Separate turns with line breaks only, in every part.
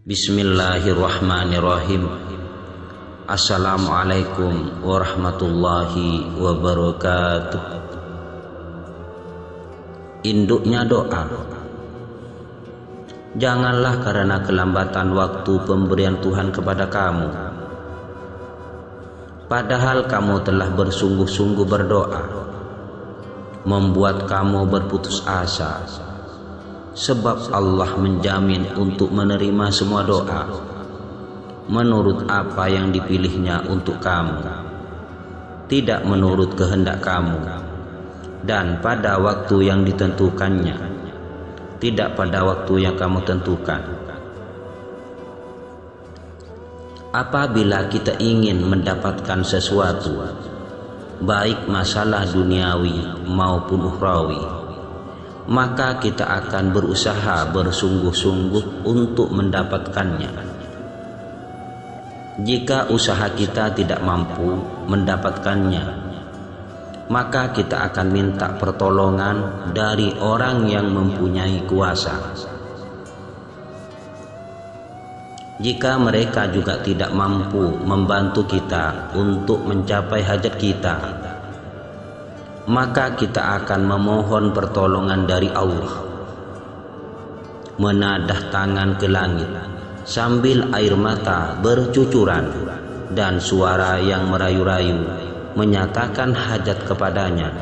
Bismillahirrahmanirrahim. Assalamualaikum warahmatullahi wabarakatuh. Induknya doa. Janganlah karena kelambatan waktu pemberian Tuhan kepada kamu, padahal kamu telah bersungguh-sungguh berdoa, membuat kamu berputus asa. Sebab Allah menjamin untuk menerima semua doa menurut apa yang dipilihnya untuk kamu, tidak menurut kehendak kamu, dan pada waktu yang ditentukannya, tidak pada waktu yang kamu tentukan. Apabila kita ingin mendapatkan sesuatu, baik masalah duniawi maupun ukhrawi, maka kita akan berusaha bersungguh-sungguh untuk mendapatkannya. Jika usaha kita tidak mampu mendapatkannya, maka kita akan minta pertolongan dari orang yang mempunyai kuasa. Jika mereka juga tidak mampu membantu kita untuk mencapai hajat kita, maka kita akan memohon pertolongan dari Allah, menadah tangan ke langit sambil air mata bercucuran dan suara yang merayu-rayu menyatakan hajat kepadanya.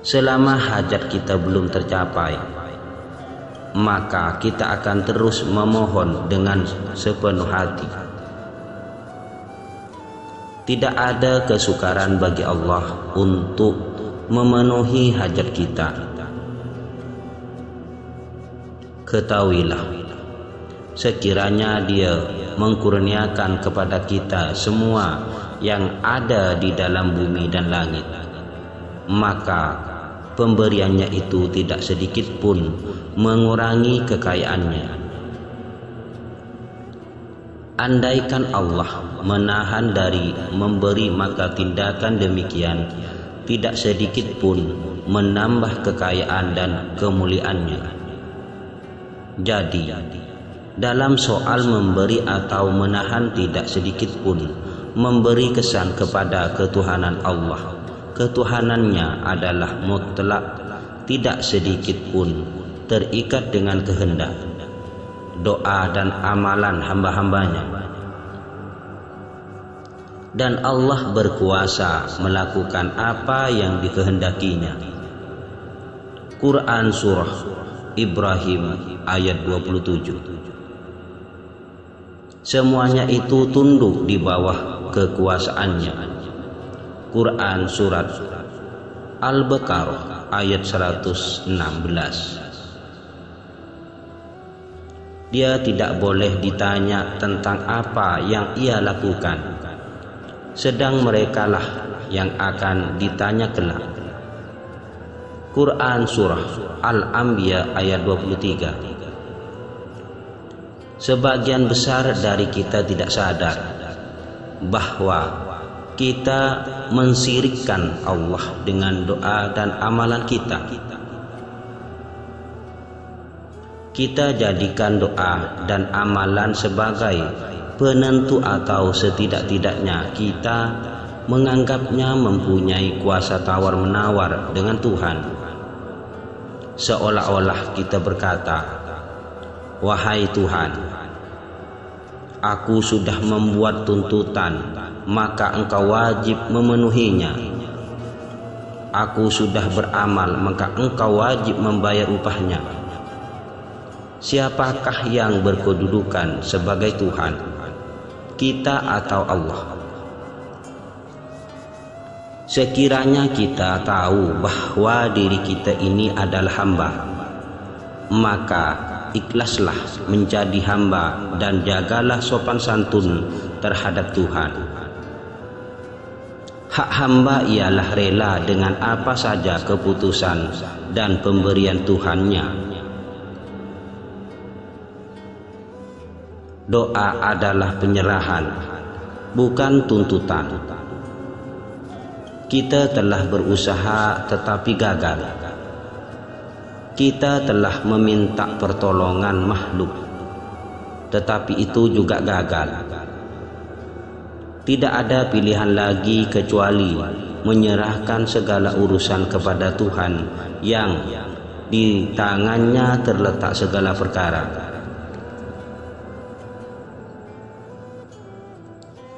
Selama hajat kita belum tercapai, maka kita akan terus memohon dengan sepenuh hati. Tidak ada kesukaran bagi Allah untuk memenuhi hajat kita. Ketahuilah, sekiranya Dia mengkurniakan kepada kita semua yang ada di dalam bumi dan langit, maka pemberiannya itu tidak sedikit pun mengurangi kekayaannya. Andaikan Allah menahan dari memberi, maka tindakan demikian tidak sedikit pun menambah kekayaan dan kemuliaannya. Jadi, dalam soal memberi atau menahan, tidak sedikit pun memberi kesan kepada ketuhanan Allah. Ketuhanannya adalah mutlak, tidak sedikit pun terikat dengan kehendak, doa dan amalan hamba-hambanya. Dan Allah berkuasa melakukan apa yang dikehendakinya. Quran Surah Ibrahim ayat 27. Semuanya itu tunduk di bawah kekuasaannya. Quran Surat Al-Baqarah ayat 116. Dia tidak boleh ditanya tentang apa yang ia lakukan, sedang merekalah yang akan ditanya kelak. Quran Surah Al-Anbiya ayat 23. Sebagian besar dari kita tidak sadar bahwa kita mensirikkan Allah dengan doa dan amalan kita. Kita jadikan doa dan amalan sebagai penentu, atau setidak-tidaknya kita menganggapnya mempunyai kuasa tawar-menawar dengan Tuhan. Seolah-olah kita berkata, "Wahai Tuhan, aku sudah membuat tuntutan, maka Engkau wajib memenuhinya. Aku sudah beramal, maka Engkau wajib membayar upahnya." Siapakah yang berkedudukan sebagai Tuhan, kita atau Allah? Sekiranya kita tahu bahwa diri kita ini adalah hamba, maka ikhlaslah menjadi hamba dan jagalah sopan santun terhadap Tuhan. Hak hamba ialah rela dengan apa saja keputusan dan pemberian Tuhannya. Doa adalah penyerahan, bukan tuntutan. Kita telah berusaha tetapi gagal. Kita telah meminta pertolongan makhluk, tetapi itu juga gagal. Tidak ada pilihan lagi kecuali menyerahkan segala urusan kepada Tuhan yang di tangannya terletak segala perkara.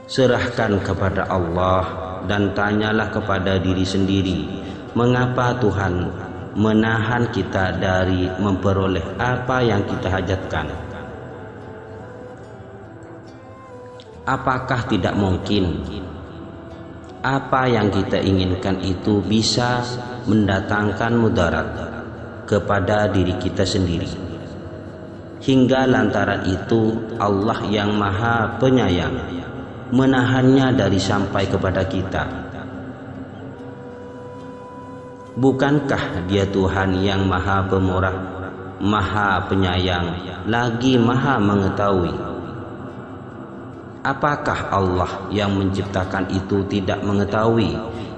Serahkan kepada Allah dan tanyalah kepada diri sendiri, mengapa Tuhan menahan kita dari memperoleh apa yang kita hajatkan? Apakah tidak mungkin apa yang kita inginkan itu bisa mendatangkan mudarat kepada diri kita sendiri, hingga lantaran itu Allah yang Maha Penyayang menahannya dari sampai kepada kita? Bukankah Dia Tuhan yang Maha Pemurah, Maha Penyayang, lagi Maha Mengetahui? Apakah Allah yang menciptakan itu tidak mengetahui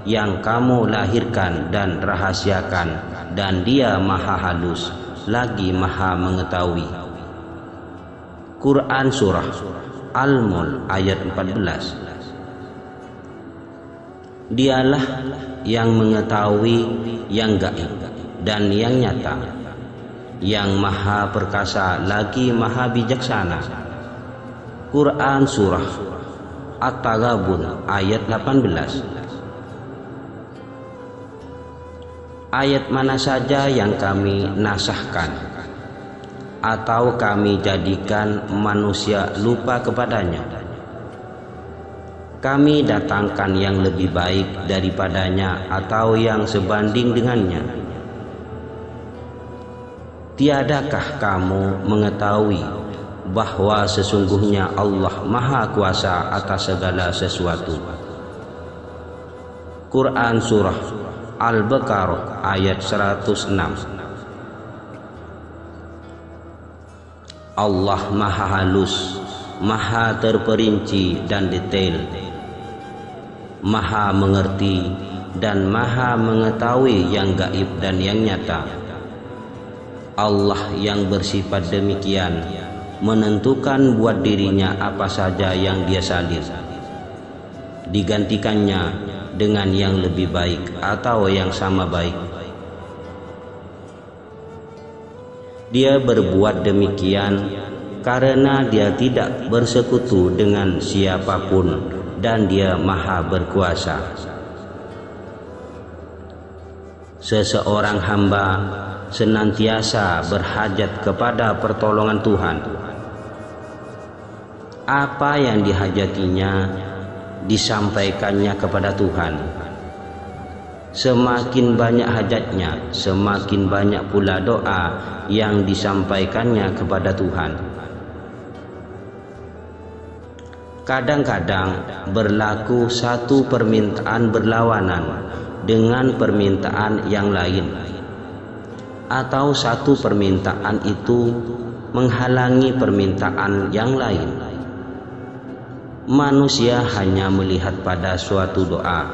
yang kamu lahirkan dan rahasiakan, dan Dia Maha Halus, lagi Maha Mengetahui? Quran Surah Al-Mulk ayat 14. Dialah yang mengetahui yang gaib dan yang nyata, yang Maha Perkasa lagi Maha Bijaksana. Quran Surah At-Taghabun ayat 18. Ayat mana saja yang kami nasahkan atau kami jadikan manusia lupa kepadanya, kami datangkan yang lebih baik daripadanya atau yang sebanding dengannya. Tiadakah kamu mengetahui bahwa sesungguhnya Allah Maha Kuasa atas segala sesuatu? Quran Surah Al-Baqarah ayat 106. Allah Maha Halus, Maha terperinci dan detail, Maha mengerti dan Maha mengetahui yang gaib dan yang nyata. Allah yang bersifat demikian menentukan buat dirinya apa saja yang Dia salin, digantikannya dengan yang lebih baik atau yang sama baik. Dia berbuat demikian karena Dia tidak bersekutu dengan siapapun dan Dia Maha berkuasa. Seseorang hamba senantiasa berhajat kepada pertolongan Tuhan. Apa yang dihajatinya disampaikannya kepada Tuhan. Semakin banyak hajatnya, semakin banyak pula doa yang disampaikannya kepada Tuhan. Kadang-kadang berlaku satu permintaan berlawanan dengan permintaan yang lain, atau satu permintaan itu menghalangi permintaan yang lain. Manusia hanya melihat pada suatu doa,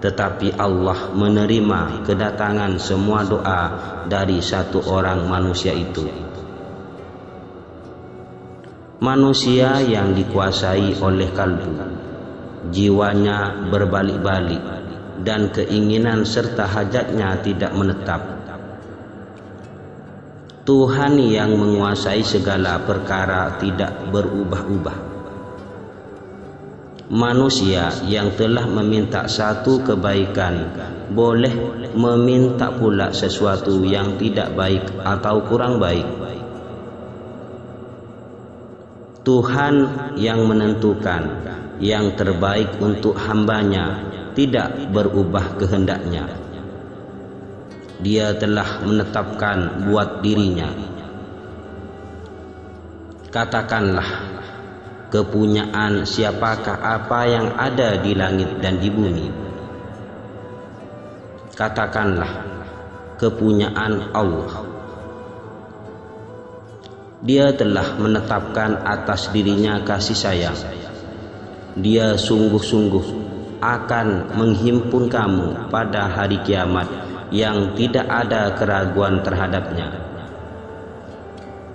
tetapi Allah menerima kedatangan semua doa dari satu orang manusia itu. Manusia yang dikuasai oleh kalbu, jiwanya berbalik-balik dan keinginan serta hajatnya tidak menetap. Tuhan yang menguasai segala perkara tidak berubah-ubah. Manusia yang telah meminta satu kebaikan boleh meminta pula sesuatu yang tidak baik atau kurang baik. Tuhan yang menentukan yang terbaik untuk hambanya tidak berubah kehendaknya. Dia telah menetapkan buat dirinya. Katakanlah, kepunyaan siapakah apa yang ada di langit dan di bumi? Katakanlah, kepunyaan Allah. Dia telah menetapkan atas dirinya kasih sayang. Dia sungguh-sungguh akan menghimpun kamu pada hari kiamat yang tidak ada keraguan terhadapnya.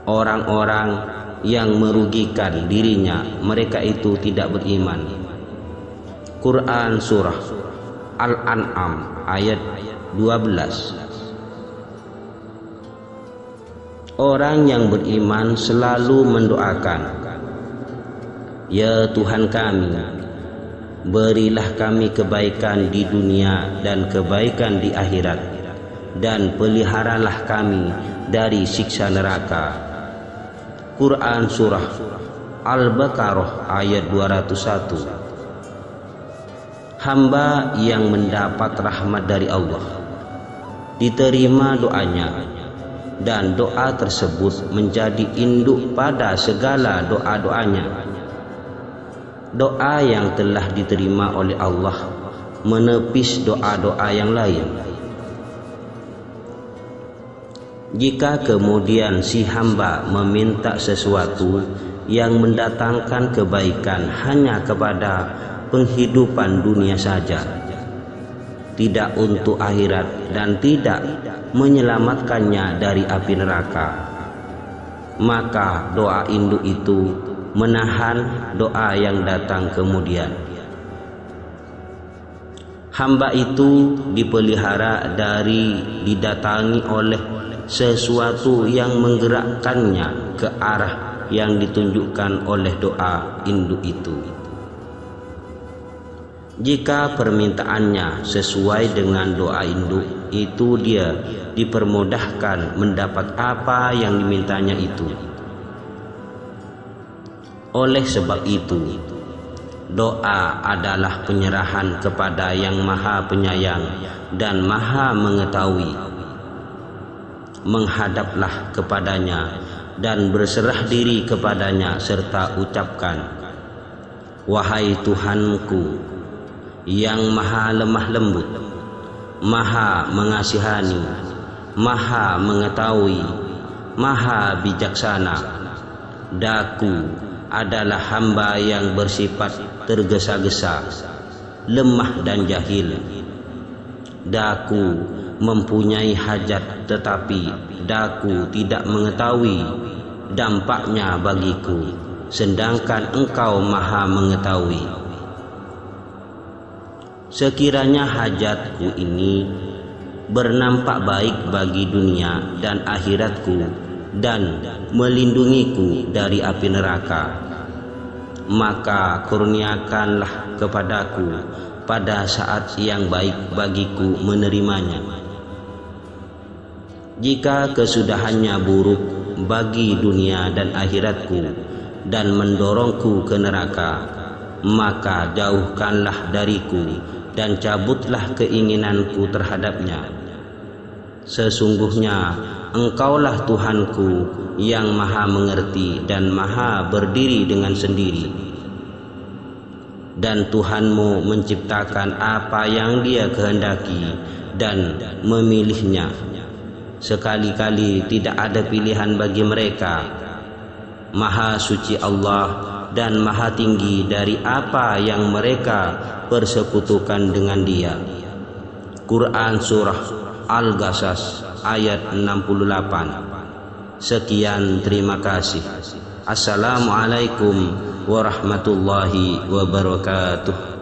Orang-orang yang merugikan dirinya, mereka itu tidak beriman. Quran Surah Al-An'am ayat 12. Orang yang beriman selalu mendoakan, "Ya Tuhan kami, berilah kami kebaikan di dunia dan kebaikan di akhirat, dan peliharalah kami dari siksa neraka." Quran Surah Al-Baqarah ayat 201. Hamba yang mendapat rahmat dari Allah, diterima doanya, dan doa tersebut menjadi induk pada segala doa-doanya. Doa yang telah diterima oleh Allah menepis doa-doa yang lain. Jika kemudian si hamba meminta sesuatu yang mendatangkan kebaikan hanya kepada penghidupan dunia saja, tidak untuk akhirat dan tidak menyelamatkannya dari api neraka, maka doa induk itu menahan doa yang datang kemudian. Hamba itu dipelihara dari didatangi oleh sesuatu yang menggerakkannya ke arah yang ditunjukkan oleh doa induk itu. Jika permintaannya sesuai dengan doa induk itu, dia dipermudahkan mendapat apa yang dimintanya itu. Oleh sebab itu, doa adalah penyerahan kepada Yang Maha Penyayang dan Maha Mengetahui. Menghadaplah kepadanya dan berserah diri kepadanya serta ucapkan, "Wahai Tuhanku yang Maha Lemah Lembut, Maha Mengasihani, Maha Mengetahui, Maha Bijaksana, daku adalah hamba yang bersifat tergesa-gesa, lemah dan jahil. Daku mempunyai hajat, tetapi daku tidak mengetahui dampaknya bagiku, sedangkan Engkau Maha Mengetahui. Sekiranya hajatku ini bernampak baik bagi dunia dan akhiratku dan melindungiku dari api neraka, maka kurniakanlah kepadaku pada saat yang baik bagiku menerimanya. Jika kesudahannya buruk bagi dunia dan akhiratku dan mendorongku ke neraka, maka jauhkanlah dariku dan cabutlah keinginanku terhadapnya. Sesungguhnya Engkaulah Tuhanku yang Maha Mengerti dan Maha Berdiri dengan sendiri. Dan Tuhanmu menciptakan apa yang Dia kehendaki dan memilihnya. Sekali-kali tidak ada pilihan bagi mereka. Maha suci Allah dan maha tinggi dari apa yang mereka persekutukan dengan Dia. Quran Surah Al-Qasas ayat 68. Sekian, terima kasih. Assalamualaikum warahmatullahi wabarakatuh.